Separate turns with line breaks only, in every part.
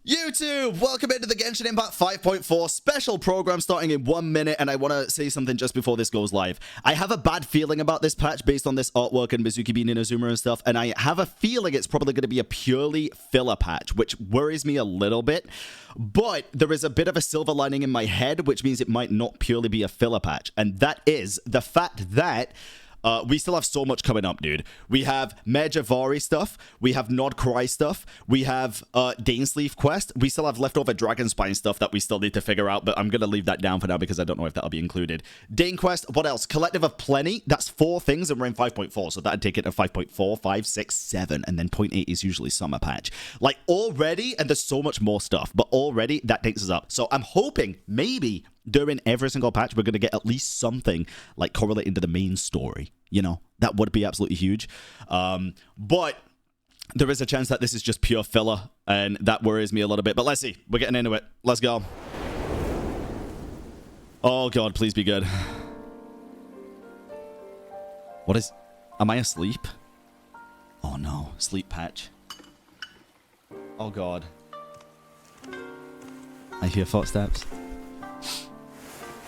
YouTube, welcome into the Genshin Impact 5.4 special program starting in 1 minute, and I want to say something just before this goes live. I have a bad feeling about this patch based on this artwork and Mizuki being in Azuma and stuff, and I have a feeling it's probably going to be a purely filler patch, which worries me a little bit, but there is a bit of a silver lining in my head, which means it might not purely be a filler patch, and that is the fact that we still have so much coming up, dude. We have Mejavari stuff. We have Nod Cry stuff. We have Dainsleaf quest. We still have leftover Dragonspine stuff that we still need to figure out, but I'm going to leave that down for now because I don't know if that'll be included. Dane quest. What else? Collective of Plenty. That's 4 things, and we're in 5.4, so that'd take it to 5.4, 5, 6, 7, and then 0.8 is usually summer patch. Like, already, and there's so much more stuff, but already that takes us up. So I'm hoping, maybe, during every single patch, we're going to get at least something like correlating to the main story. You know, that would be absolutely huge. But there is a chance that this is just pure filler, and that worries me a little bit. But let's see. We're getting into it. Let's go. Oh, God, please be good. What is... Am I asleep? Oh, no. Sleep patch. Oh, God. I hear footsteps.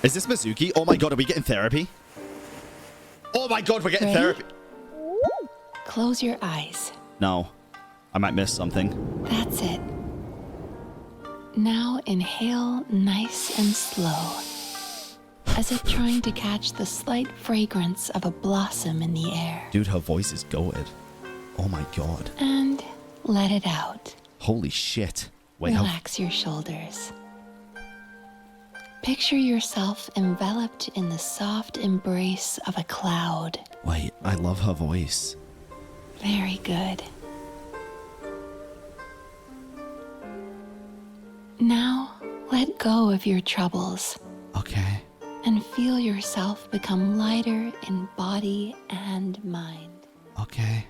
Is this Mizuki? Oh my god, are we getting therapy? Oh my god, we're getting therapy.
Close your eyes.
No. I might miss something.
That's it. Now inhale nice and slow, as if trying to catch the slight fragrance of a blossom in the air.
Dude, her voice is goated. Oh my god.
And let it out.
Holy shit. Wait,
relax your shoulders. Picture yourself enveloped in the soft embrace of a cloud.
Wait, I love her voice.
Very good. Now, let go of your troubles.
Okay.
And feel yourself become lighter in body and mind.
Okay.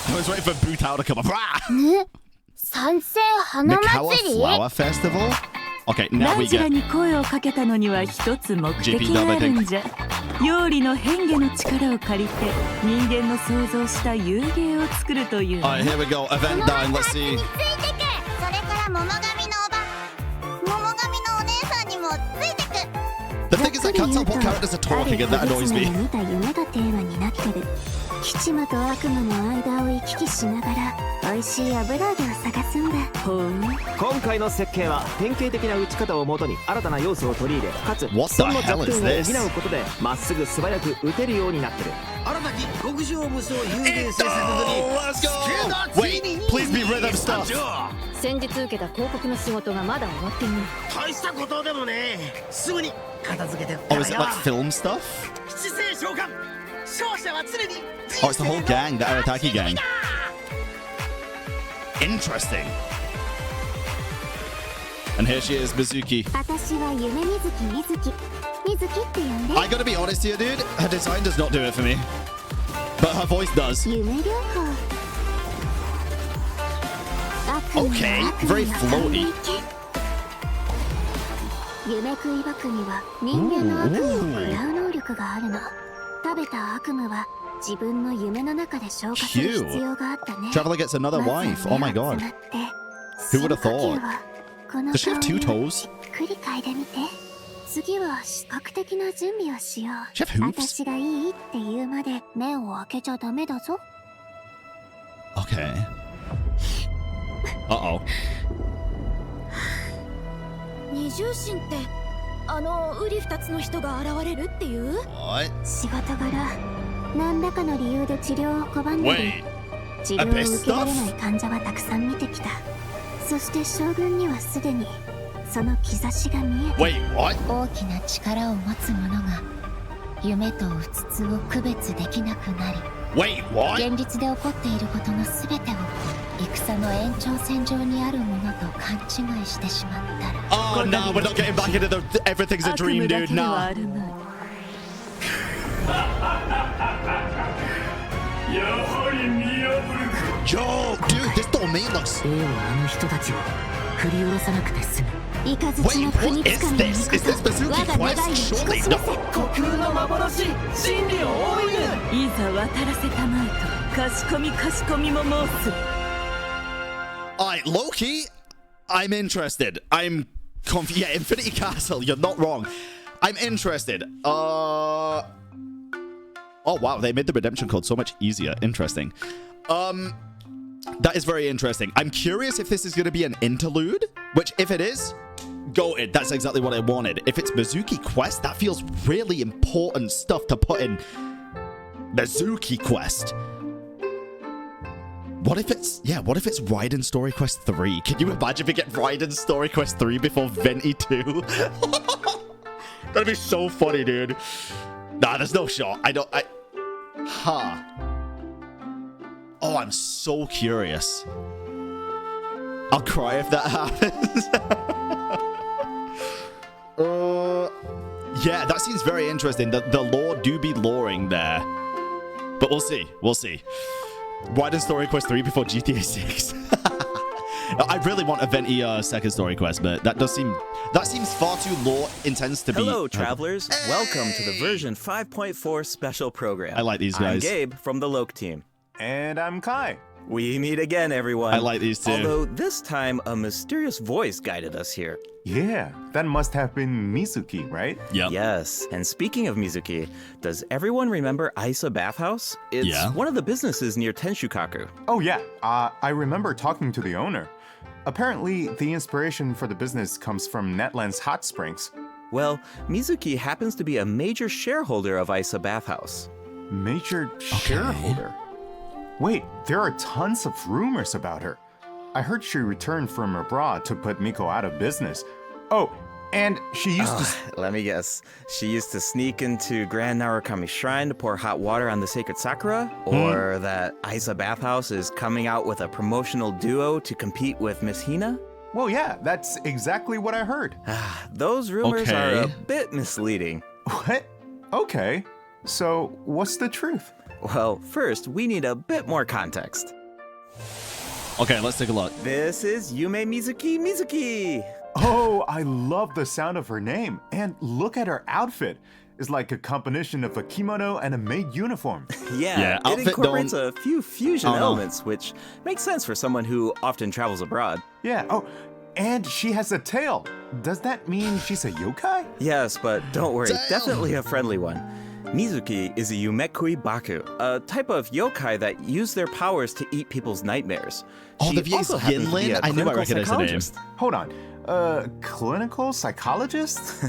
I was waiting for Butao to come up. Mikawa Flower Festival? Okay, now we get
JP Dub, I think.
Alright, here we go. Event done. Let's see. The thing is, I can't tell what characters are talking, and that annoys me.
吉間と悪夢の間を行き来しながら美味しい油揚げを探すんだ。
今回の設計は典型的な打ち方をもとに新たな要素を取り入れ、かつその弱点を補うことでまっすぐ素早く打てるようになってる。新たに極上無双有限製作所に
Wait, please be rhythm stuff.
先日受けた広告の仕事がまだ終わっていない。
大したことでもね、すぐに片付けて。
Oh, is it like film stuff?
七星召喚。
Oh, it's the whole gang, the Arataki gang. Interesting. And here she is, Mizuki. I gotta be honest here, dude. Her design does not do it for me. But her voice does. Okay, very floaty. Cute. Traveler gets another wife. Oh my god. Who would have thought? Does she have 2 toes? She have hooves? Okay. Uh-oh.
二重心ってウリ二つの人が現れるっていう？
What?
仕事柄何らかの理由で治療を拒んだり治療を受けられない患者はたくさん見てきた。そして将軍にはすでにその兆しが見えて、大きな力を持つ者が夢とうつつを区別できなくなり、現実で起こっていることのすべてを戦の延長線上にあるものと勘違いしてしまったら。
Oh no, we're not getting back into the everything's a dream, dude. Nah. Yo, dude, this domain looks. Wait, what is this? Is this Mizuki quest? Surely no. Alright, Loki, I'm interested. I'm yeah, Infinity Castle, you're not wrong. I'm interested. Oh wow, they made the redemption code so much easier. Interesting. That is very interesting. I'm curious if this is going to be an interlude, which if it is, goated. That's exactly what I wanted. If it's Mizuki Quest, that feels really important stuff to put in Mizuki Quest. What if it's Raiden Story Quest 3? Can you imagine if we get Raiden Story Quest 3 before Venti 2? That'd be so funny, dude. Nah, there's no shot. Oh, I'm so curious. I'll cry if that happens. Yeah, that seems very interesting. The lore do be loring there. But we'll see. We'll see. Raiden Story Quest 3 before GTA 6. I really want a Venti second story quest, but that seems far too lore intense to be.
Hello, travelers. Hey! Welcome to the version 5.4 special program.
I like these guys.
I'm Gabe from the Loke team.
And I'm Kai.
We meet again, everyone.
I like these two.
Although this time, a mysterious voice guided us here.
Yeah, that must have been Mizuki, right?
Yeah.
Yes, and speaking of Mizuki, does everyone remember Isa Bathhouse? It's one of the businesses near Tenshukaku.
Oh yeah, I remember talking to the owner. Apparently, the inspiration for the business comes from Netland's hot springs.
Well, Mizuki happens to be a major shareholder of Isa Bathhouse.
Major shareholder? Wait, there are tons of rumors about her. I heard she returned from abroad to put Miko out of business. Oh, and she used to...
Let me guess. She used to sneak into Grand Narukami Shrine to pour hot water on the sacred sakura? Or that Isa Bathhouse is coming out with a promotional duo to compete with Miss Hina?
Well, yeah, that's exactly what I heard.
Those rumors are a bit misleading.
What? Okay. So, what's the truth?
Well, first, we need a bit more context.
Okay, let's take a look.
This is Yume Mizuki.
Oh, I love the sound of her name. And look at her outfit. It's like a combination of a kimono and a maid uniform.
Yeah, it incorporates a few fusion elements, which makes sense for someone who often travels abroad.
Yeah, oh, and she has a tail. Does that mean she's a yokai?
Yes, but don't worry, definitely a friendly one. Mizuki is a Yumekui Baku, a type of yokai that use their powers to eat people's nightmares.
Oh, the VA's Yinlin? I knew I recognized the name.
Hold on. Clinical psychologist?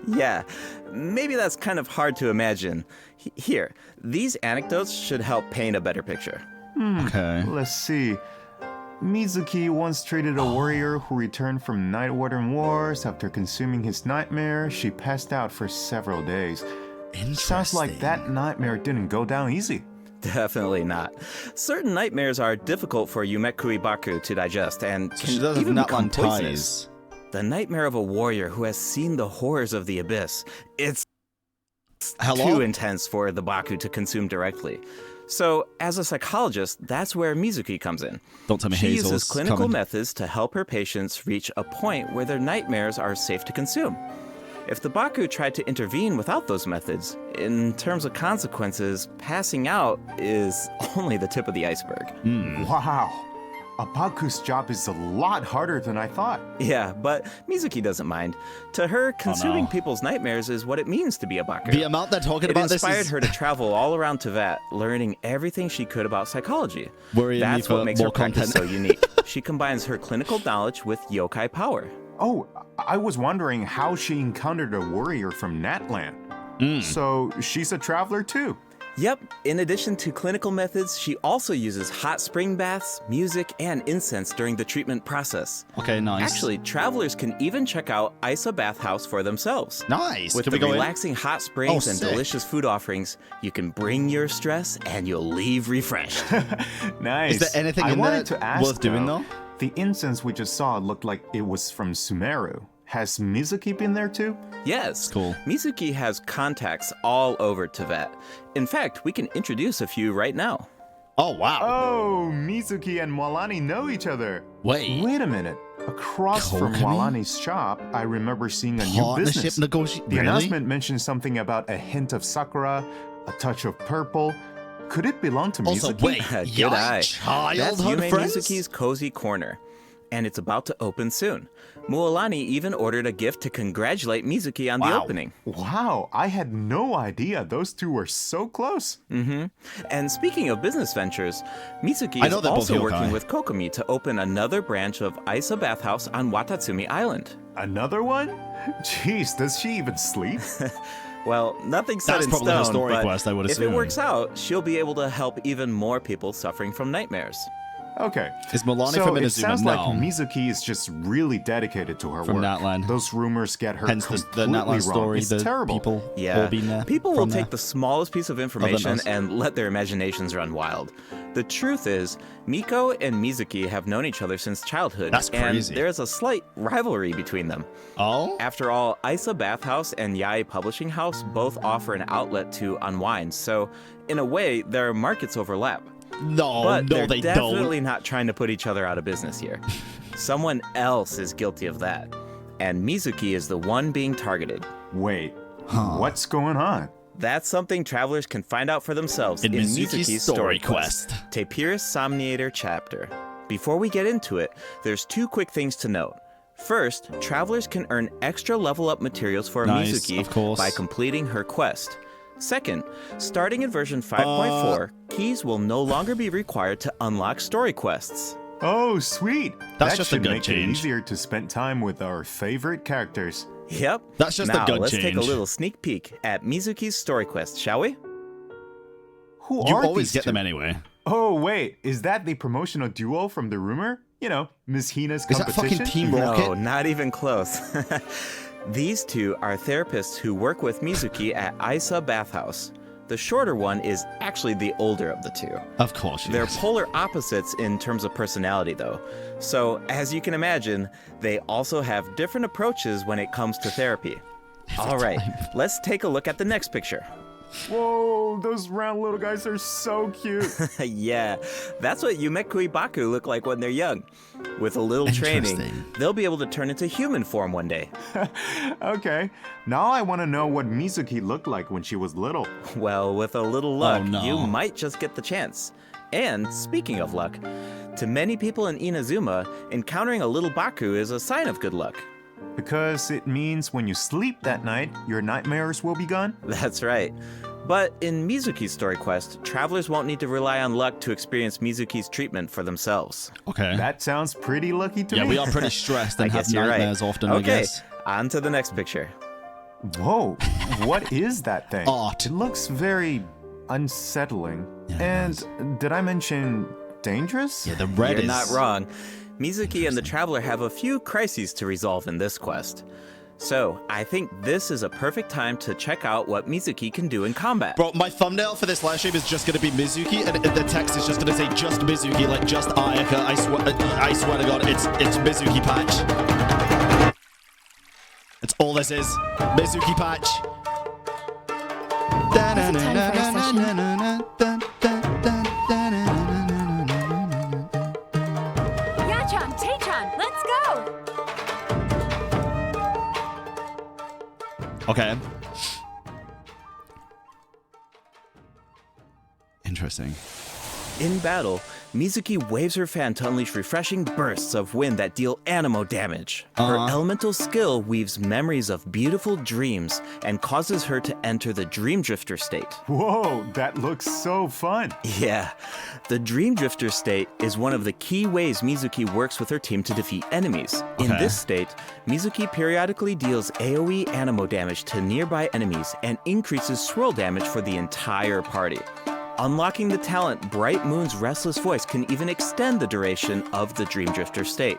Yeah, maybe that's kind of hard to imagine. Here, these anecdotes should help paint a better picture.
Okay.
Let's see. Mizuki once treated a warrior who returned from Night Warden Wars. After consuming his nightmare, she passed out for several days. Sounds like that nightmare didn't go down easy.
Definitely not. Certain nightmares are difficult for Yumekui Baku to digest and can
she doesn't
even
have
become
ties.
poisonous. The nightmare of a warrior who has seen the horrors of the abyss. It's too intense for the Baku to consume directly. So, as a psychologist, that's where Mizuki comes in.
Don't tell me
She
Hazel's
uses clinical
coming.
methods to help her patients reach a point where their nightmares are safe to consume. If the Baku tried to intervene without those methods, in terms of consequences, passing out is only the tip of the iceberg.
Wow. A Baku's job is a lot harder than I thought.
Yeah, but Mizuki doesn't mind. To her, consuming people's nightmares is what it means to be a Baku.
The amount they're talking about this
inspired her to travel all around Teyvat, learning everything she could about psychology.
Worrying me
That's
for
what makes
more
her practice
content.
so unique. She combines her clinical knowledge with yokai power.
Oh, I was wondering how she encountered a warrior from Natland. So she's a traveler too.
Yep, in addition to clinical methods, she also uses hot spring baths, music, and incense during the treatment process.
Okay, nice.
Actually, travelers can even check out Isa Bathhouse for themselves.
Nice.
With
Can
the
we go
relaxing hot springs and
sick.
delicious food offerings, you can bring your stress and you'll leave refreshed.
Nice.
Is there anything
I
in
wanted
there
to ask,
worth doing though?
The incense we just saw looked like it was from Sumeru. Has Mizuki been there too?
Yes.
Cool.
Mizuki has contacts all over Teyvat. In fact, we can introduce a few right now.
Oh, wow.
Oh, Mizuki and Mwalani know each other.
Wait.
Wait a minute. Across from
Kokomi?
Mwalani's shop, I remember seeing a new
Partnership
business.
negotiation.
The announcement mentioned something about a hint of sakura, a touch of purple. Could it belong to
Also,
Mizuki?
wait.
Good
Your
eye. That's
childhood
Yume
friends?
Mizuki's Cozy Corner. and it's about to open soon. Mualani even ordered a gift to congratulate Mizuki on the opening.
Wow, I had no idea those two were so close.
And speaking of business ventures, Mizuki is also working with Kokomi to open another branch of Isa Bathhouse on Watatsumi Island.
Another one? Jeez, does she even sleep?
Well, nothing's set in
probably her
stone,
story
but
quest, I would
if
assume.
it works out, she'll be able to help even more people suffering from nightmares.
Okay.
Is Milani
so
from
it
Inazuma?
sounds
No.
like Mizuki is just really dedicated to her
From
work.
Natlan.
Those rumors get her
Hence
completely
the Natlan
wrong.
story,
It's
the
terrible.
people
Yeah,
all being there.
people will
from
take
there.
the smallest piece of information
us.
and let their imaginations run wild. The truth is, Miko and Mizuki have known each other since childhood,
That's crazy.
and there's a slight rivalry between them.
Oh?
After all, Isa Bathhouse and Yae Publishing House both offer an outlet to unwind, so in a way, their markets overlap.
No,
But
no,
they're
they
definitely
don't.
not trying to put each other out of business here. Someone else is guilty of that, and Mizuki is the one being targeted.
Wait, what's going on?
That's something travelers can find out for themselves
In
in
Mizuki's
Mizuki's
story
story quest, Tapirus Somniator chapter. Before we get into it, there's two quick things to note. First, travelers can earn extra level up materials for
Nice,
Mizuki
of course.
by completing her quest. Second, starting in version 5.4, keys will no longer be required to unlock story quests.
Oh, sweet.
That's
that
just a
should
good
make it
change.
easier to spend time with our favorite characters.
Yep.
That's just a
now,
good
let's take a
change.
little sneak peek at Mizuki's story quest, shall we?
Who
You
are
always
these
get
two?
them anyway.
Oh, wait, is that the promotional duo from the rumor? You know, Ms. Hina's
Is that
competition?
fucking Team Rocket?
No, not even close. These two are therapists who work with Mizuki at Isa Bathhouse. The shorter one is actually the older of the two.
Of course she
They're
is.
polar opposites in terms of personality, though. So, as you can imagine, they also have different approaches when it comes to therapy. All right, let's take a look at the next picture.
Whoa, those round little guys are so cute.
Yeah, that's what Yumekui Baku look like when they're young. With a little training,
Interesting.
they'll be able to turn into human form one day.
Okay, now I want to know what Mizuki looked like when she was little.
Well, with a little luck,
no.
you might just get the chance. And speaking of luck, to many people in Inazuma, encountering a little Baku is a sign of good luck.
Because it means when you sleep that night, your nightmares will be gone?
That's right. But in Mizuki's story quest, travelers won't need to rely on luck to experience Mizuki's treatment for themselves.
Okay.
That sounds pretty lucky to me.
Yeah, we are pretty stressed and
I
have
guess you're
nightmares
right.
often, I
Okay,
guess.
on to the next picture.
Whoa, what is that thing?
Art.
It looks very unsettling.
Yeah, it
And did I mention dangerous?
Yeah, the red
You're
is...
not wrong. Mizuki and the Traveler have a few crises to resolve in this quest. So, I think this is a perfect time to check out what Mizuki can do in combat.
Bro, my thumbnail for this live stream is just going to be Mizuki, and the text is just going to say just Mizuki, like just Ayaka. I swear to God, it's Mizuki patch. That's all this is. Mizuki patch.
Is it time for a session?
Yachan, Taechan, let's go!
Okay. Interesting.
In battle, Mizuki waves her fan to unleash refreshing bursts of wind that deal animo damage. Her elemental skill weaves memories of beautiful dreams and causes her to enter the Dream Drifter state.
Whoa, that looks so fun.
Yeah, the Dream Drifter state is one of the key ways Mizuki works with her team to defeat enemies. In
Okay.
this state, Mizuki periodically deals AoE animo damage to nearby enemies and increases swirl damage for the entire party. Unlocking the talent Bright Moon's Restless Voice can even extend the duration of the Dream Drifter state.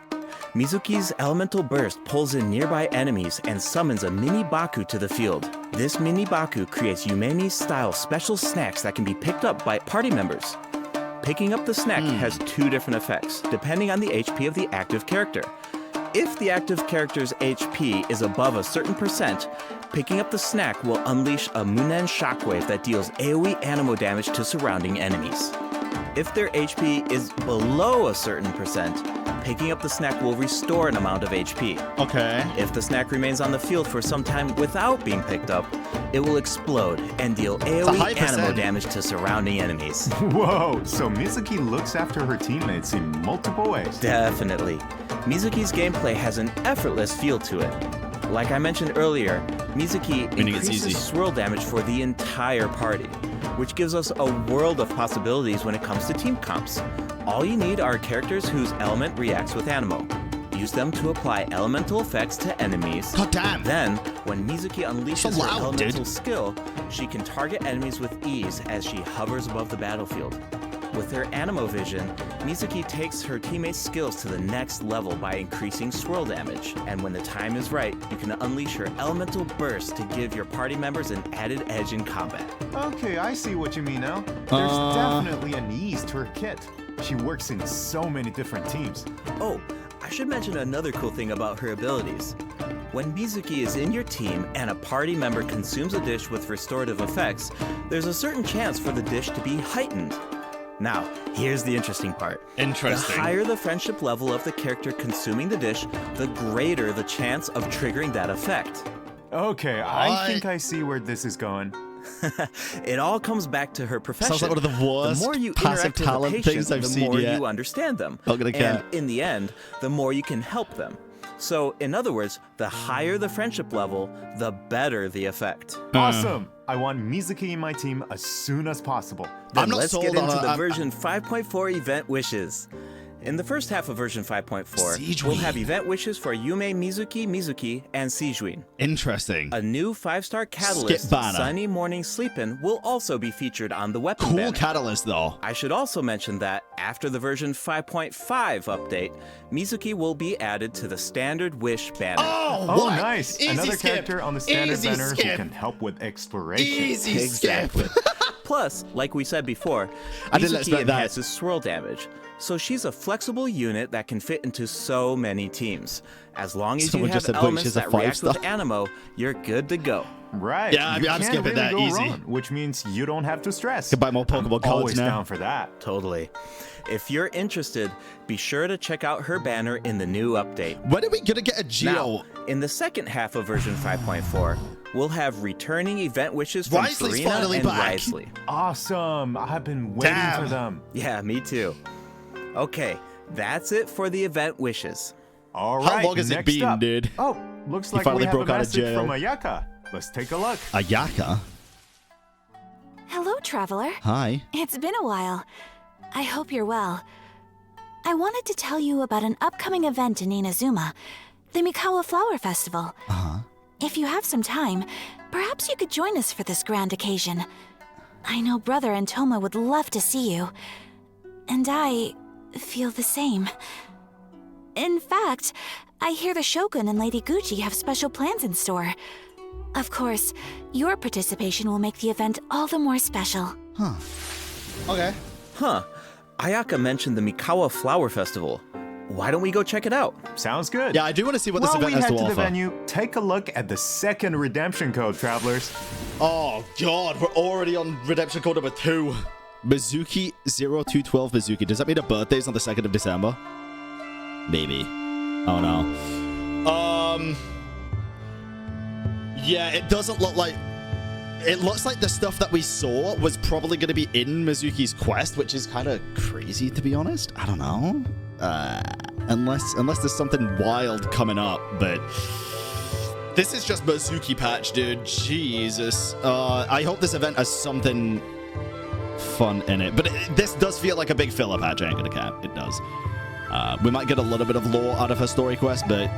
Mizuki's elemental burst pulls in nearby enemies and summons a mini Baku to the field. This mini Baku creates Yumeni-style special snacks that can be picked up by party members. Picking up the snack has two different effects, depending on the HP of the active character. If the active character's HP is above a certain percent, picking up the snack will unleash a Munen shockwave that deals AoE animo damage to surrounding enemies. If their HP is below a certain percent, Picking up the snack will restore an amount of HP.
Okay.
If the snack remains on the field for some time without being picked up, it will explode and deal AoE animo damage to surrounding enemies.
Whoa, so Mizuki looks after her teammates in multiple ways.
Definitely. Mizuki's gameplay has an effortless feel to it. Like I mentioned earlier, Mizuki increases swirl damage for the entire party, which gives us a world of possibilities when it comes to team comps. All you need are characters whose element reacts with animo. Use them to apply elemental effects to enemies.
God damn.
Then, when Mizuki unleashes her elemental skill, she can target enemies with ease as she hovers above the battlefield. With her animo vision, Mizuki takes her teammates' skills to the next level by increasing swirl damage. And when the time is right, you can unleash her elemental burst to give your party members an added edge in combat.
Okay, I see what you mean now. There's definitely an ease to her kit. She works in so many different teams.
Oh, I should mention another cool thing about her abilities. When Mizuki is in your team and a party member consumes a dish with restorative effects, there's a certain chance for the dish to be heightened. Now, here's the interesting part.
Interesting.
The higher the friendship level of the character consuming the dish, the greater the chance of triggering that effect.
Okay, I think I see where this is going.
It all comes back to her profession.
Sounds like one of the worst
the more you
passive
interact with
talent
the patient,
things I've
the
seen
more
yet.
you understand them.
Not gonna count.
And in the end, the more you can help them. So, in other words, the higher the friendship level, the better the effect.
Awesome! I want Mizuki in my team as soon as possible.
Then let's get into the version 5.4 event wishes. In the first half of version 5.4, we'll have event wishes for Yume Mizuki, and Sijuin.
Interesting.
A new 5-star catalyst, Sunny Morning Sleepin', will also be featured on the weapon banner.
Cool catalyst, though.
I should also mention that after the version 5.5 update, Mizuki will be added to the standard wish banner.
Oh, nice! Another character on the standard banner who can help with exploration.
Exactly. Plus, like we said before, Mizuki enhances swirl damage. So she's a flexible unit that can fit into so many teams. As long as you have elements that react with animo, you're good to go.
Right.
Yeah, I'm skipping that easy.
Wrong, which means you don't have to stress.
Can buy more Pokemon cards
always
now.
Down for that.
Totally. If you're interested, be sure to check out her banner in the new update.
When are we gonna get a Geo?
Now, in the second half of version 5.4, we'll have returning event wishes from Serena and Wriothesley.
Awesome! I've been waiting for them.
Yeah, me too. Okay, that's it for the event wishes.
All right,
how long has it been, dude?
Oh, looks like
finally
we have
broke
a
out of
message
jail.
from Ayaka. Let's take a look.
Ayaka?
Hello, traveler.
Hi.
It's been a while. I hope you're well. I wanted to tell you about an upcoming event in Inazuma, the Mikawa Flower Festival. If you have some time, perhaps you could join us for this grand occasion. I know Brother and Toma would love to see you. And I feel the same. In fact, I hear the Shogun and Lady Gucci have special plans in store. Of course, your participation will make the event all the more special.
Okay.
Ayaka mentioned the Mikawa Flower Festival. Why don't we go check it out?
Sounds good.
Yeah, I do want to see what this event has to offer.
While we head to the venue, take a look at the second redemption code, travelers.
Oh god, we're already on redemption code number 2. Mizuki 0212 Mizuki. Does that mean her birthday's on the 2nd of December? Maybe. Oh no. Yeah, it doesn't look like... It looks like the stuff that we saw was probably going to be in Mizuki's quest, which is kind of crazy, to be honest. I don't know. Unless there's something wild coming up, but... This is just Mizuki patch, dude. Jesus. I hope this event has something fun in it. But this does feel like a big filler patch, I ain't gonna cap. It does. We might get a little bit of lore out of her story quest, but...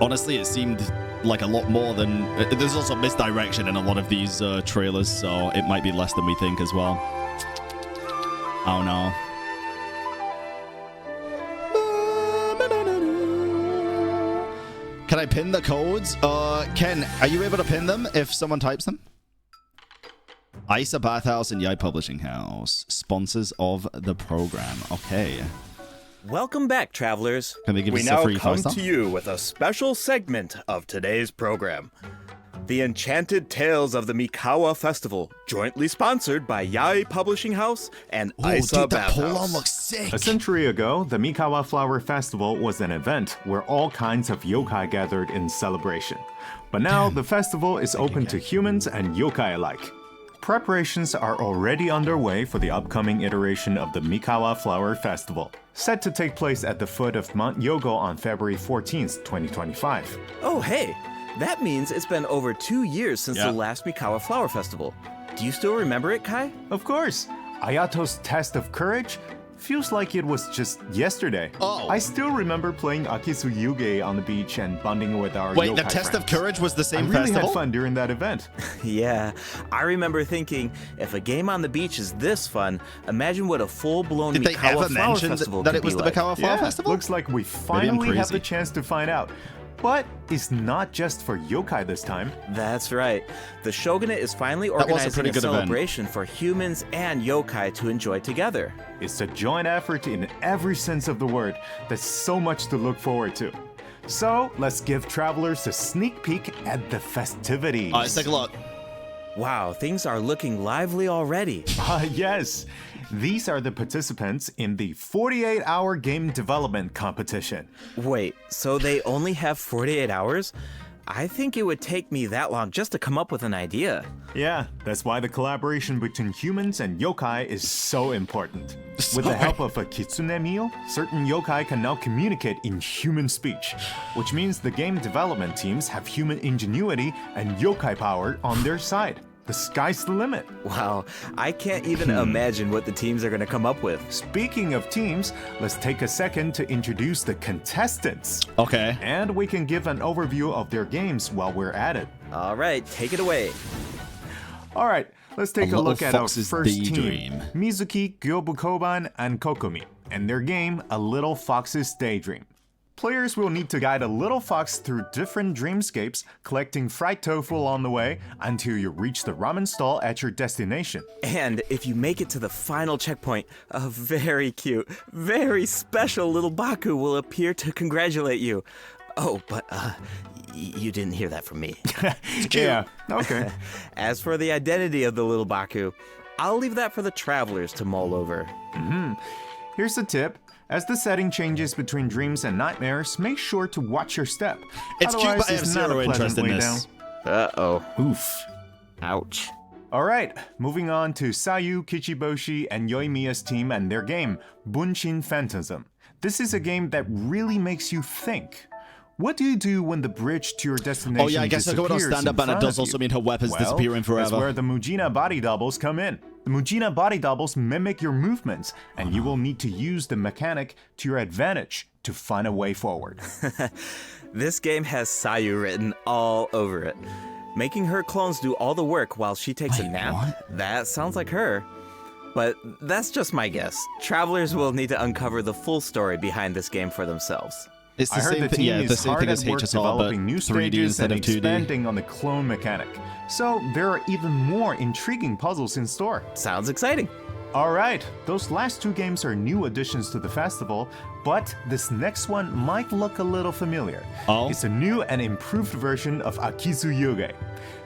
Honestly, it seemed like a lot more than... There's also misdirection in a lot of these trailers, so it might be less than we think as well. Oh no. Can I pin the codes? Ken, are you able to pin them if someone types them? Isa Bathhouse and Yai Publishing House, sponsors of the program. Okay.
Welcome back, travelers.
Can they give
we
us
now
a free
come
poster?
to you with a special segment of today's program. The Enchanted Tales of the Mikawa Festival, jointly sponsored by Yae Publishing House and Isa
dude, that
Bathhouse.
Polon looks sick.
A century ago, the Mikawa Flower Festival was an event where all kinds of yokai gathered in celebration. But now, the festival is open to humans and yokai alike. Preparations are already underway for the upcoming iteration of the Mikawa Flower Festival, set to take place at the foot of Mount Yogo on February 14th, 2025.
Oh, hey, that means it's been over 2 years since
Yeah.
the last Mikawa Flower Festival. Do you still remember it, Kai?
Of course, Ayato's test of courage feels like it was just yesterday.
Oh.
I still remember playing Akisu Yuge on the beach and bonding with our
Wait,
yokai
the Test of
friends.
Courage was the
I
same
really
festival?
had fun during that event.
Yeah, I remember thinking, if a game on the beach is this fun, imagine what a full-blown
Did they
Mikawa
ever
Flower
mention
Festival
that
could
it was
be
the
like.
Mikawa Flower
Yeah,
Festival?
looks like we
I'm
finally have the
crazy.
chance to find out. But it's not just for yokai this time.
That's right. The Shogunate is finally
was a
organizing
pretty
a
good event.
celebration for humans and yokai to enjoy together.
It's a joint effort in every sense of the word. There's so much to look forward to. So let's give travelers a sneak peek at the festivities.
Let's take a look.
Wow, things are looking lively already.
Yes, these are the participants in the 48-hour game development competition.
Wait, so they only have 48 hours? I think it would take me that long just to come up with an idea.
Yeah, that's why the collaboration between humans and yokai is so important. With the help of a kitsune meal, certain yokai can now communicate in human speech, which means the game development teams have human ingenuity and yokai power on their side. The sky's the limit.
Wow, I can't even imagine what the teams are going to come up with.
Speaking of teams, let's take a second to introduce the contestants.
Okay.
And we can give an overview of their games while we're at it.
All right, take it away.
All right, let's take a
Little
look at our
Fox's
first
Daydream.
team, Mizuki, Gyobukoban, and Kokomi, and their game, A Little Fox's Daydream. Players will need to guide a little fox through different dreamscapes, collecting fried tofu along the way until you reach the ramen stall at your destination.
And if you make it to the final checkpoint, a very cute, very special little Baku will appear to congratulate you. Oh, but you didn't hear that from me.
Yeah, okay.
As for the identity of the little Baku, I'll leave that for the travelers to mull over.
Here's a tip. As the setting changes between dreams and nightmares, make sure to watch your step.
It's cute,
Otherwise,
but I have
it's not
zero
a pleasant
interest in
way
this.
down.
Uh-oh.
Oof.
Ouch.
All right, moving on to Sayu, Kichiboshi, and Yoimiya's team and their game, Bunshin Phantasm. This is a game that really makes you think. What do you do when the bridge to your destination
Oh yeah, I guess I go on
disappears
stand up,
in
and it
front
does
of
also
you?
mean her weapons
Well,
disappearing forever.
That's where the Mujina body doubles come in. The Mujina body doubles mimic your movements, and you will need to use the mechanic to your advantage to find a way forward.
This game has Sayu written all over it. Making her clones do all the work while she takes a nap? That sounds like her. But that's just my guess. Travelers will need to uncover the full story behind this game for themselves.
It's the
I heard
same
the
thing.
team
Yeah, the
is
same
hard
thing
at
as
work
HSR, but
developing new
3D
stages
instead
and
of 2D.
expanding on the clone mechanic. So there are even more intriguing puzzles in store.
Sounds exciting.
All right, those last two games are new additions to the festival, but this next one might look a little familiar.
Oh?
It's a new and improved version of Akizu Yuge.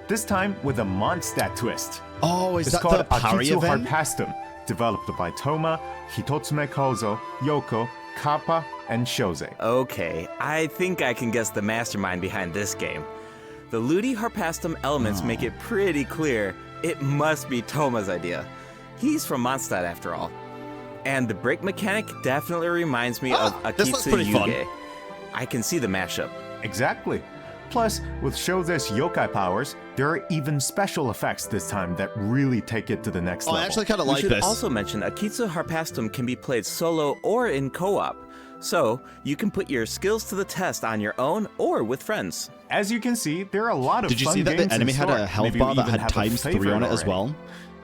This time with a Mondstadt twist.
Oh, is
It's
that
called
the parry
Akitsu
event?
Harpastum, developed by Toma, Hitotsume Kozo, Yoko, Kappa, and Shoze.
Okay, I think I can guess the mastermind behind this game. The Ludi Harpastum elements make it pretty clear it must be Toma's idea. He's from Mondstadt after all. And the break mechanic definitely reminds me of
this looks
Akitsu
pretty fun.
Yuge. I can see the mashup.
Exactly. Plus, with Shoze's yokai powers, there are even special effects this time that really take it to the next
Oh,
level.
I actually kind of
We
like
should
this.
also mention Akitsu Harpastum can be played solo or in co-op. So, you can put your skills to the test on your own or with friends.
As you can see, there are a lot of
Did you
fun
see that
games
the enemy
in
had
store.
a health
Maybe you
bar that
even
had
have a
times 3
favorite
on it as
already.
well?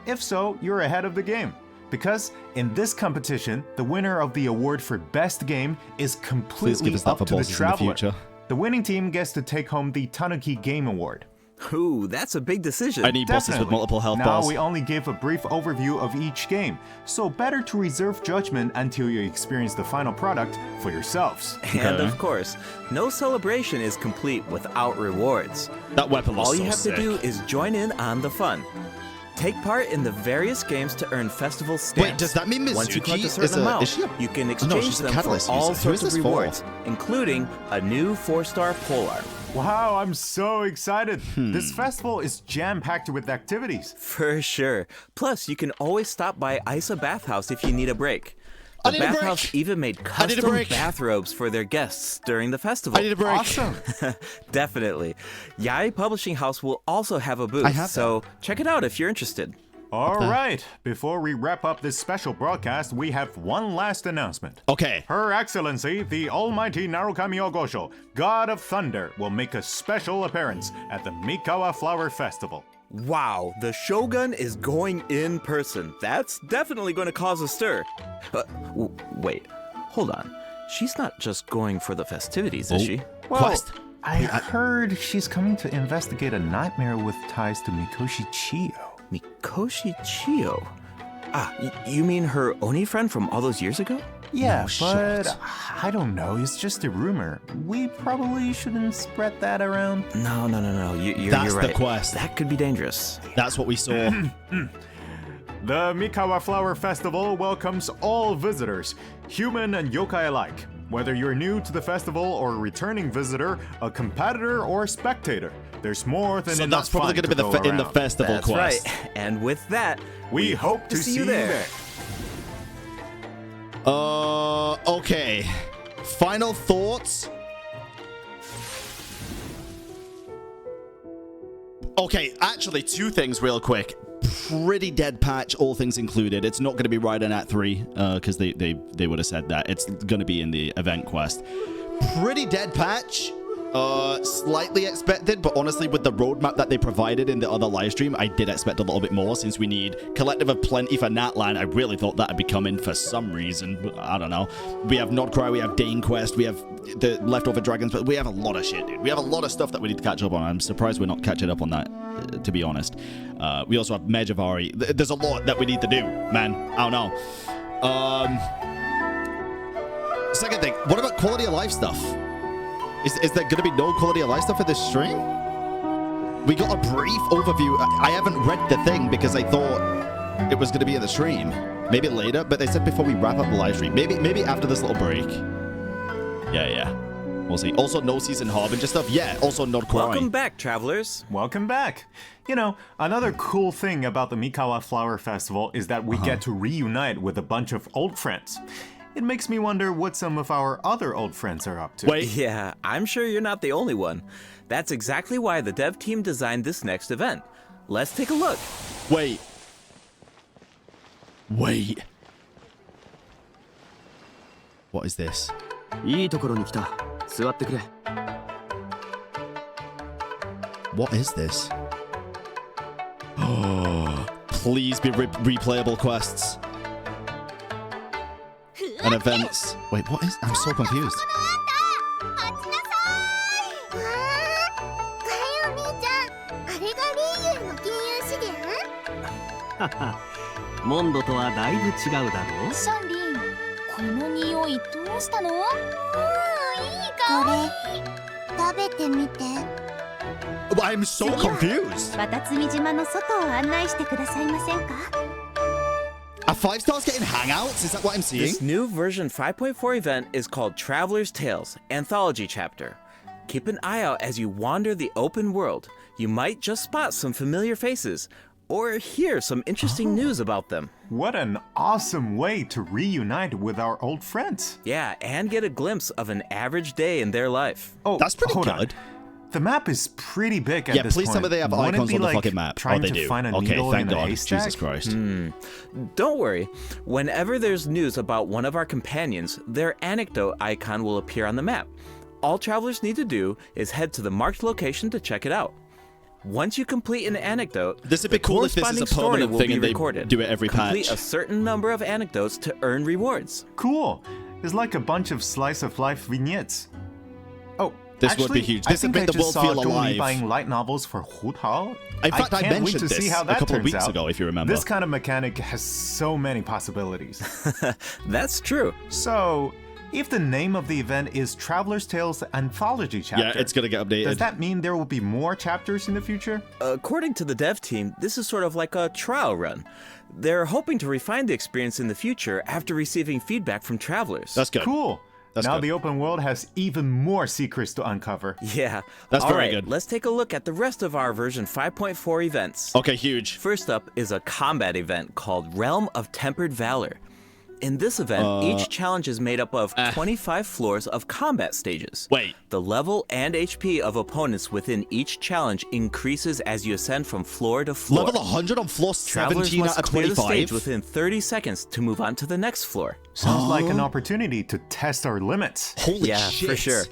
If so, you're ahead of the game. Because in this competition, the winner of the award for best game is
Please
completely
give us that
up
for
to the
bosses in the
traveler.
future.
The winning team gets to take home the Tanuki Game Award.
Ooh, that's a big decision.
I need bosses with multiple health
now
bars.
we only gave a brief overview of each game, so better to reserve judgment until you experience the final product for yourselves.
And of course, no celebration is complete without rewards.
That weapon looks
All you
so
have
sick.
to do is join in on the fun. Take part in the various games to earn festival stamps.
Wait, does that mean
Once you collect
Mizuki
a certain amount,
is she a...
you can
no,
exchange
she's a
them for
catalyst
all
user. Who is
sorts of
this for?
rewards, including a new 4-star polearm.
Wow, I'm so excited. This festival is jam-packed with activities.
For sure. Plus, you can always stop by Isa Bathhouse if you need a break. The
I need a break.
bathhouse even made
I need a
custom
break.
bathrobes for their guests during the festival.
I need a break.
Awesome.
Definitely. Yai Publishing House will also have a booth,
I have
so check it out if you're interested.
All right, before we wrap up this special broadcast, we have one last announcement.
Okay.
Her Excellency, the Almighty Narukami Ogosho, God of Thunder, will make a special appearance at the Mikawa Flower Festival.
Wow, the Shogun is going in person. That's definitely going to cause a stir. Wait, hold on. She's not just going for the festivities, is she?
Quest.
I heard she's coming to investigate a nightmare with ties to Mikoshi Chiyo.
Mikoshi Chiyo? Ah, you mean her Oni friend from all those years ago?
Yeah,
No
but
shot.
I don't know. It's just a rumor. We probably shouldn't spread that around.
No. You're
That's
right.
the quest.
That could be dangerous.
That's what we saw.
The Mikawa Flower Festival welcomes all visitors, human and yokai alike. Whether you're new to the festival or a returning visitor, a competitor or spectator, there's more than
So
enough
that's probably
fun
going to be
go
in the
around.
festival
That's
quest.
right. And with that,
We hope to see you there.
Okay. Final thoughts. Okay, actually, two things real quick. Pretty dead patch, all things included. It's not going to be right in Act 3, because they would have said that. It's going to be in the event quest. Pretty dead patch. Slightly expected, but honestly, with the roadmap that they provided in the other live stream, I did expect a little bit more, since we need Collective of Plenty for Natlan. I really thought that'd be coming for some reason. I don't know. We have Nodcry, we have Dane Quest, we have the Leftover Dragons, but we have a lot of shit, dude. We have a lot of stuff that we need to catch up on. I'm surprised we're not catching up on that, to be honest. We also have Mejavari. There's a lot that we need to do, man. I don't know. Second thing, what about quality of life stuff? Is there going to be no quality of life stuff for this stream? We got a brief overview. I haven't read the thing because I thought it was going to be in the stream. Maybe later, but they said before we wrap up the live stream. Maybe after this little break. Yeah. We'll see. Also, no season Harbinger stuff. Yeah, also not quite.
welcome back, travelers.
Welcome back. You know, another cool thing about the Mikawa Flower Festival is that we get to reunite with a bunch of old friends. It makes me wonder what some of our other old friends are up to.
Wait.
Yeah, I'm sure you're not the only one. That's exactly why the dev team designed this next event. Let's take a look.
Wait. What is this?
いいところに来た。座ってくれ。
What is this? Please be replayable quests. And events. Wait, what is... I'm so confused.
待ちなさい。おはようみーちゃん。あれがリーユーの金融資源？
モンドとはだいぶ違うだろう。
シャンリン、この匂いどうしたの？
いい香り。食べてみて。
I'm so confused.
渡積島の外を案内してくださいませんか？
Are 5 stars getting hangouts? Is that what I'm seeing?
This new version 5.4 event is called Traveler's Tales Anthology Chapter. Keep an eye out as you wander the open world. You might just spot some familiar faces or hear some interesting news about them.
What an awesome way to reunite with our old friends.
Yeah, and get a glimpse of an average day in their life.
Oh,
That's pretty
hold
good.
On. The map is pretty big at
Yeah,
this
please
point.
tell me they have
Wouldn't
icons
it be
on the
like
fucking map.
trying
they
to
do.
find a
Okay,
needle
thank
in a
God.
haystack?
Jesus Christ.
Don't worry. Whenever there's news about one of our companions, their anecdote icon will appear on the map. All travelers need to do is head to the marked location to check it out. Once you complete an anecdote,
This would be
the
cool if this is a
corresponding story
permanent
will
thing
be
and they
recorded.
do it every
Complete
patch.
a certain number of anecdotes to earn rewards.
Cool. It's like a bunch of slice of life vignettes. Oh,
This would be huge. This would make the world feel alive.
Buying light novels for Hutao.
In fact, I mentioned this a couple of weeks ago, if you remember.
This kind of mechanic has so many possibilities.
That's true.
So, if the name of the event is Traveler's Tales Anthology Chapter,
yeah, it's gonna get updated.
Does that mean there will be more chapters in the future?
According to the dev team, this is sort of like a trial run. They're hoping to refine the experience in the future after receiving feedback from travelers.
That's good.
Cool.
That's
now
good.
the open world has even more secrets to uncover.
Yeah.
That's very
All right,
good.
Let's take a look at the rest of our version 5.4 events.
Okay, huge.
First up is a combat event called Realm of Tempered Valor. In this event, each challenge is made up of 25 floors of combat stages.
Wait.
The level and HP of opponents within each challenge increases as you ascend from floor to floor.
Level 100 on floor
Travelers
17
must
out of
clear the
25.
stage within 30 seconds to move on to the next floor.
Sounds like an opportunity to test our limits.
Holy
Yeah,
shit.
for sure.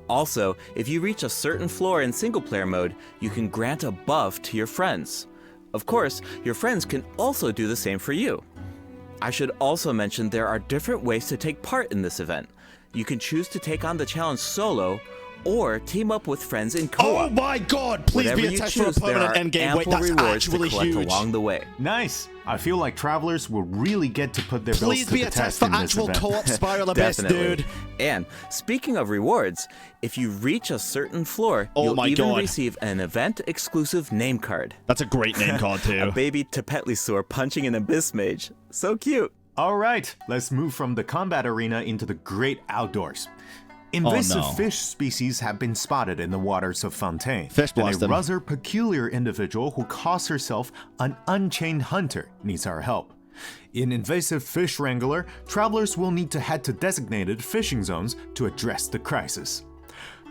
Also, if you reach a certain floor in single-player mode, you can grant a buff to your friends. Of course, your friends can also do the same for you. I should also mention there are different ways to take part in this event. You can choose to take on the challenge solo, or team up with friends in co-op.
Oh my god, please
Whatever
be a
you
test for a
choose, there
permanent
are
endgame. Wait,
ample
that's
rewards to
actually
collect
huge.
along the way.
Nice. I feel like travelers will really get to put their bills
Please
to
be
the
a test
test
for
in this
actual
event.
co-op Spiral Abyss,
Definitely.
dude.
And speaking of rewards, if you reach a certain floor,
Oh
you'll
my
even
God.
receive an event-exclusive name card.
That's a great name card, too.
A baby Tepetlisaur punching an Abyss Mage. So cute.
All right, let's move from the combat arena into the great outdoors. Invasive
no.
fish species have been spotted in the waters of Fontaine.
Fish
and
blast
a
them.
rather peculiar individual who calls herself an unchained hunter needs our help. In Invasive Fish Wrangler, travelers will need to head to designated fishing zones to address the crisis.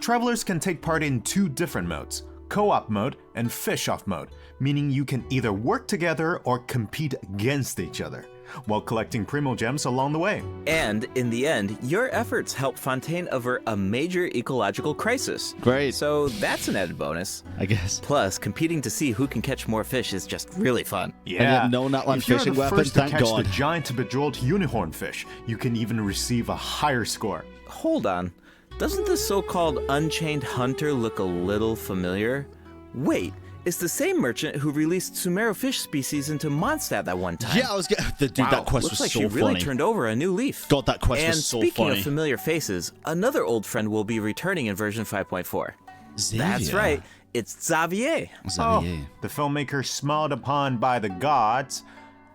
Travelers can take part in two different modes, co-op mode and fish-off mode, meaning you can either work together or compete against each other, while collecting Primo Gems along the way.
And in the end, your efforts help Fontaine avert a major ecological crisis.
Great.
So that's an added bonus.
I guess.
Plus, competing to see who can catch more fish is just really fun.
Yeah,
no Nutland
if you're
fishing
the
weapon,
first to
thank
catch
God.
the giant bejeweled unicorn fish, you can even receive a higher score.
Hold on. Doesn't the so-called Unchained Hunter look a little familiar? Wait, it's the same merchant who released Sumero fish species into Mondstadt that one time.
Yeah, I was getting... Dude,
Wow,
that quest
looks
was
like
so
she really
funny.
turned over a new leaf.
God, that quest
and
was so
speaking
funny.
of familiar faces, another old friend will be returning in version 5.4. That's
Xavier.
right, it's Xavier.
Xavier.
Oh, the filmmaker smiled upon by the gods.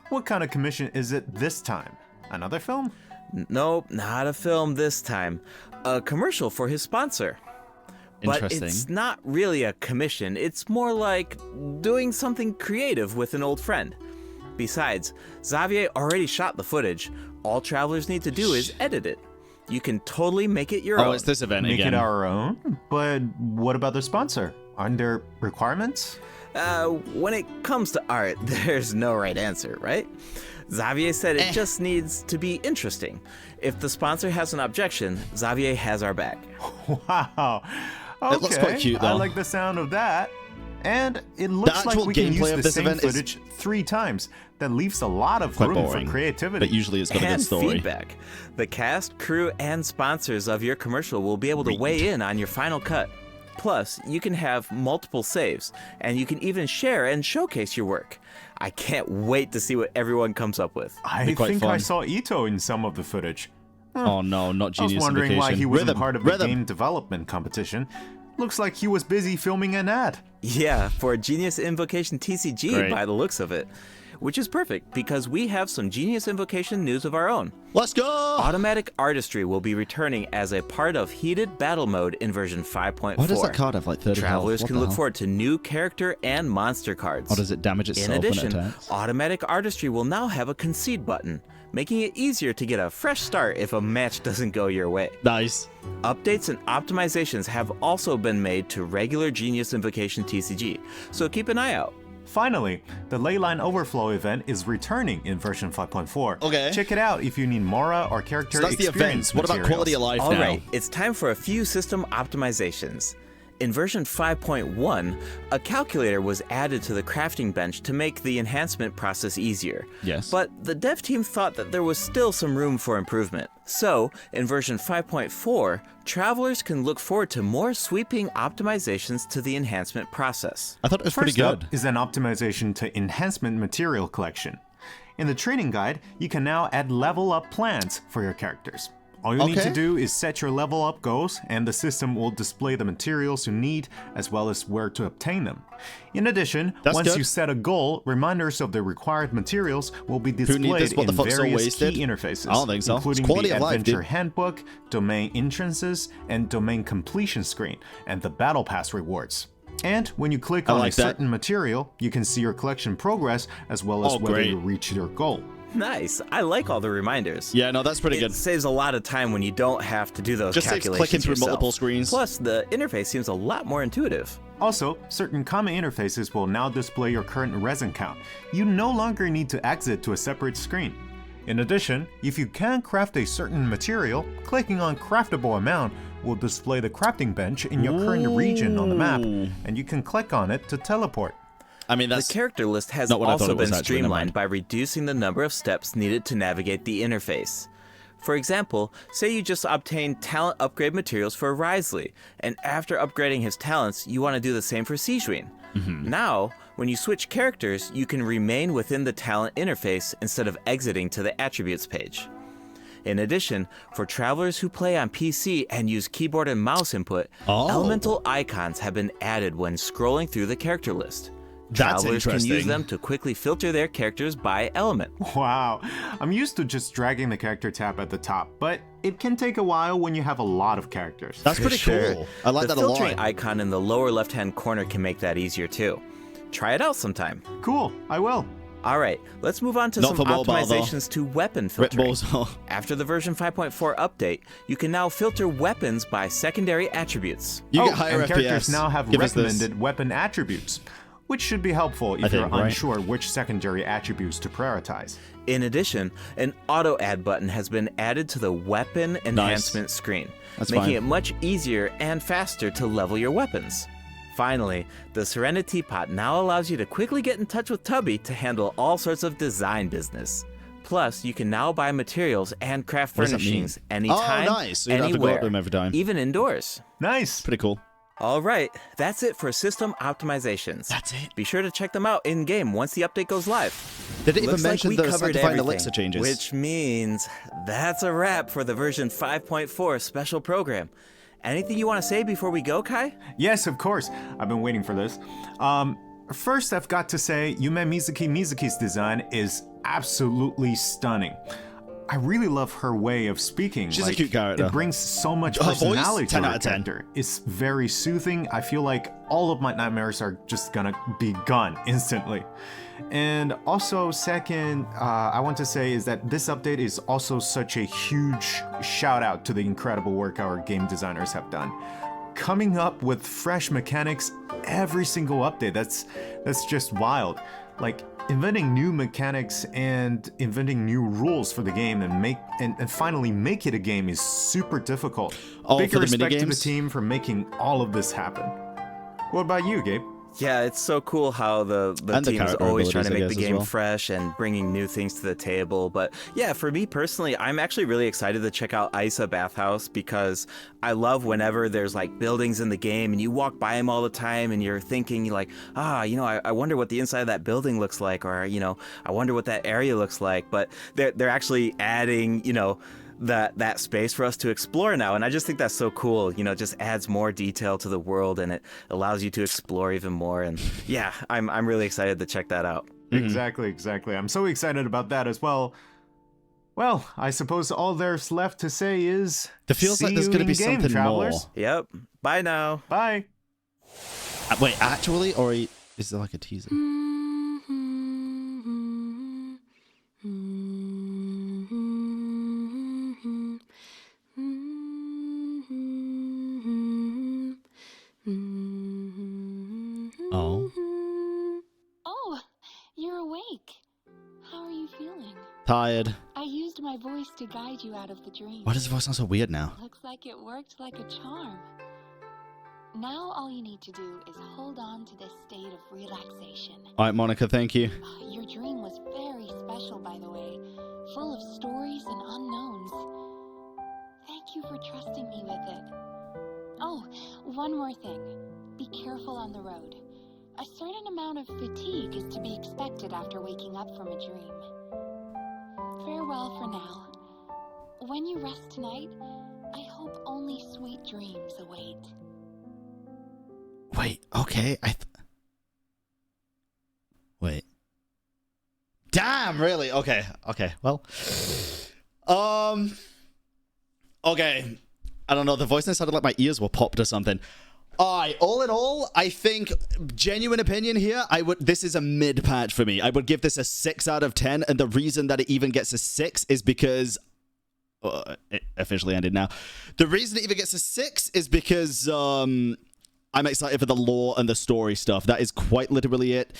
What kind of commission is it this time? Another film?
Nope, not a film this time. A commercial for his sponsor. But
Interesting.
it's not really a commission, it's more like doing something creative with an old friend. Besides, Xavier already shot the footage. All travelers need to do is edit it. You can totally make it your own.
Oh, it's this event
Make
again.
it our own? But what about the sponsor? Aren't there requirements?
When it comes to art, there's no right answer, right? Xavier said it just needs to be interesting. If the sponsor has an objection, Xavier has our back.
Wow. Okay.
It looks quite cute, though.
I like the sound of that. And it looks like
actual
we can
gameplay
use
of
the
this
same
event is
footage 3 times. That leaves a lot of
quite
room
boring,
for creativity.
but usually it's got a good
And
story.
feedback. The cast, crew, and sponsors of your commercial will be able to weigh in on your final cut. Plus, you can have multiple saves, and you can even share and showcase your work. I can't wait to see what everyone comes up with.
I
Be quite
think I
fun.
saw Ito in some of the footage.
Oh no, not
I was
Genius
wondering why
Invocation.
he wasn't
Rhythm,
part of the
rhythm.
game development competition. Looks like he was busy filming an ad.
Yeah, for Genius Invocation TCG
Great.
by the looks of it. Which is perfect, because we have some Genius Invocation news of our own.
Let's go!
Automatic Artistry will be returning as a part of Heated Battle Mode in version 5.4.
What does that card have, like 30
Travelers
health? What
can
the
look
hell?
forward to new character and monster cards.
Or does it damage itself
In addition,
when it attacks?
Automatic Artistry will now have a concede button, making it easier to get a fresh start if a match doesn't go your way.
Nice.
Updates and optimizations have also been made to regular Genius Invocation TCG, so keep an eye out.
Finally, the Leyline Overflow event is returning in version 5.4.
Okay.
Check it out if you need Mora or character
So that's the
experience
events. What about
materials.
quality of life
All
now?
right, it's time for a few system optimizations. In version 5.1, a calculator was added to the crafting bench to make the enhancement process easier.
Yes.
But the dev team thought that there was still some room for improvement. So, in version 5.4, travelers can look forward to more sweeping optimizations to the enhancement process.
I thought it was pretty
First
good.
up is an optimization to enhancement material collection. In the training guide, you can now add level up plans for your characters. All you need to do is set your level up goals, and the system will display the materials you need as well as where to obtain them. In addition, once you set a goal, reminders of the required materials will be displayed in various key interfaces,
I don't think so.
including
Quality
the
of life,
adventure
dude.
handbook, domain entrances, and domain completion screen, and the battle pass rewards. And when you click on a certain material, you can see your collection progress as well as whether you reach your goal.
Nice. I like all the reminders.
Yeah, no, that's pretty good.
It saves a lot of time when you don't have to do those calculations
Just clicking through
yourself.
multiple screens.
Plus, the interface seems a lot more intuitive.
Also, certain common interfaces will now display your current resin count. You no longer need to exit to a separate screen. In addition, if you can craft a certain material, clicking on craftable amount will display the crafting bench in your current region on the map, and you can click on it to teleport.
I mean,
the character list has also been streamlined by reducing the number of steps needed to navigate the interface. For example, say you just obtained talent upgrade materials for Risley, and after upgrading his talents, you want to do the same for Sijun. Now, when you switch characters, you can remain within the talent interface instead of exiting to the attributes page. In addition, for travelers who play on PC and use keyboard and mouse input, elemental icons have been added when scrolling through the character list. Travelers can use them to quickly filter their characters by element.
Wow, I'm used to just dragging the character tab at the top, but it can take a while when you have a lot of characters.
That's pretty cool. I like that a lot.
The filtering icon in the lower left-hand corner can make that easier too. Try it out sometime.
Cool, I will.
Alright, let's move on to some optimizations to weapon filtering. After the version 5.4 update, you can now filter weapons by secondary attributes.
You get higher
and characters
FPS.
now have recommended weapon attributes, which should be helpful if you're unsure which secondary attributes to prioritize.
In addition, an auto add button has been added to the weapon enhancement screen, making it much easier and faster to level your weapons. Finally, the Serenity Pot now allows you to quickly get in touch with Tubby to handle all sorts of design business. Plus, you can now buy materials and craft furnishings anytime,
So you don't have to go up to them every time.
even indoors.
Nice.
Pretty cool.
All right, that's it for system optimizations.
That's it.
Be sure to check them out in-game once the update goes live.
Did it even
Looks
mention
like
the
we covered
Sanctifying
everything,
Elixir changes?
Which means that's a wrap for the version 5.4 special program. Anything you want to say before we go, Kai?
Yes, of course. I've been waiting for this. First, I've got to say, Yume Mizuki's design is absolutely stunning. I really love her way of speaking.
She's a cute character.
It brings so much
Her
personality
voice,
to
10
her
out of 10.
character. It's very soothing. I feel like all of my nightmares are just gonna be gone instantly. And also, second, I want to say is that this update is also such a huge shout out to the incredible work our game designers have done. Coming up with fresh mechanics every single update, that's just wild. Like, inventing new mechanics and inventing new rules for the game and finally make it a game is super difficult. Big respect to the team for making all of this happen. What about you, Gabe?
Yeah, it's so cool how the team is always trying to make the game fresh and bringing new things to the table. But yeah, for me personally, I'm actually really excited to check out Isa Bathhouse because I love whenever there's like buildings in the game and you walk by them all the time and you're thinking like, I wonder what the inside of that building looks like, or, I wonder what that area looks like. But they're actually adding, that space for us to explore now, and I just think that's so cool. It just adds more detail to the world and it allows you to explore even more. And yeah, I'm really excited to check that out.
Exactly. I'm so excited about that as well. Well, I suppose all there's left to say is
it feels like there's going to be something
travelers.
more.
Yep. Bye now.
Bye.
Wait, actually, or is there like a teaser?
Oh, you're awake. How are you feeling?
Tired.
I used my voice to guide you out of the dream.
Why does the voice sound so weird now?
Looks like it worked like a charm. Now all you need to do is hold on to this state of relaxation.
All right, Monica, thank you.
Your dream was very special, by the way, full of stories and unknowns. Thank you for trusting me with it. Oh, one more thing. Be careful on the road. A certain amount of fatigue is to be expected after waking up from a dream. Farewell for now. When you rest tonight, I hope only sweet dreams await.
Wait, okay, wait. Damn, really? Okay, well. Okay. I don't know, the voice sounded like my ears were popped or something. Alright, all in all, I think, genuine opinion here, this is a mid patch for me. I would give this a 6 out of 10, and the reason that it even gets a 6 is because... it officially ended now. The reason it even gets a 6 is because, I'm excited for the lore and the story stuff. That is quite literally it.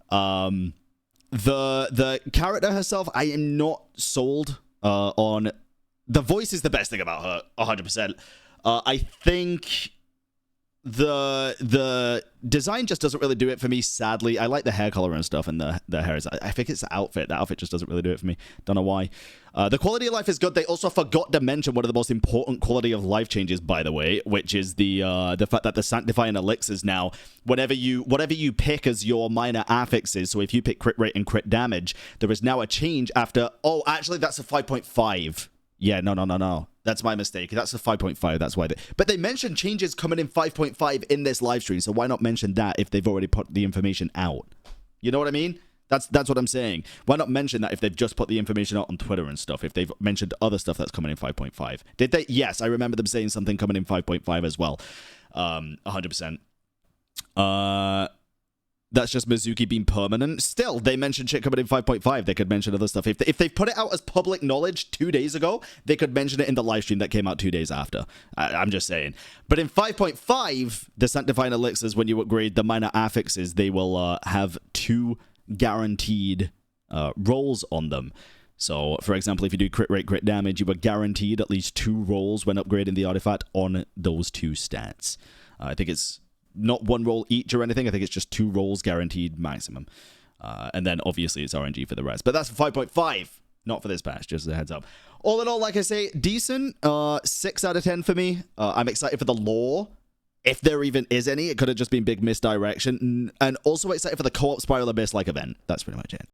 The character herself, I am not sold on. The voice is the best thing about her, 100%. I think the design just doesn't really do it for me, sadly. I like the hair color and stuff, and the hair is... I think it's the outfit. The outfit just doesn't really do it for me. Don't know why. The quality of life is good. They also forgot to mention one of the most important quality of life changes, by the way, which is the fact that the sanctifying elixirs now, whatever you pick as your minor affixes, so if you pick crit rate and crit damage, there is now a change after... Oh, actually, that's a 5.5. Yeah, no. That's my mistake. That's a 5.5. That's why but they mentioned changes coming in 5.5 in this live stream, so why not mention that if they've already put the information out? You know what I mean? That's what I'm saying. Why not mention that if they've just put the information out on Twitter and stuff, if they've mentioned other stuff that's coming in 5.5? Did they? Yes, I remember them saying something coming in 5.5 as well. 100%. That's just Mizuki being permanent. Still, they mentioned shit coming in 5.5. They could mention other stuff. If they've put it out as public knowledge 2 days ago, they could mention it in the live stream that came out 2 days after. I'm just saying. But in 5.5, the Sanctifying Elixirs, when you upgrade the minor affixes, they will have 2 guaranteed rolls on them. So, for example, if you do crit rate, crit damage, you are guaranteed at least 2 rolls when upgrading the artifact on those 2 stats. I think it's not 1 roll each or anything. I think it's just 2 rolls guaranteed maximum. And then, obviously, it's RNG for the rest. But that's 5.5, not for this patch, just as a heads up. All in all, like I say, decent. 6 out of 10 for me. I'm excited for the lore. If there even is any, it could have just been big misdirection. And also excited for the co-op Spiral Abyss-like event. That's pretty much it.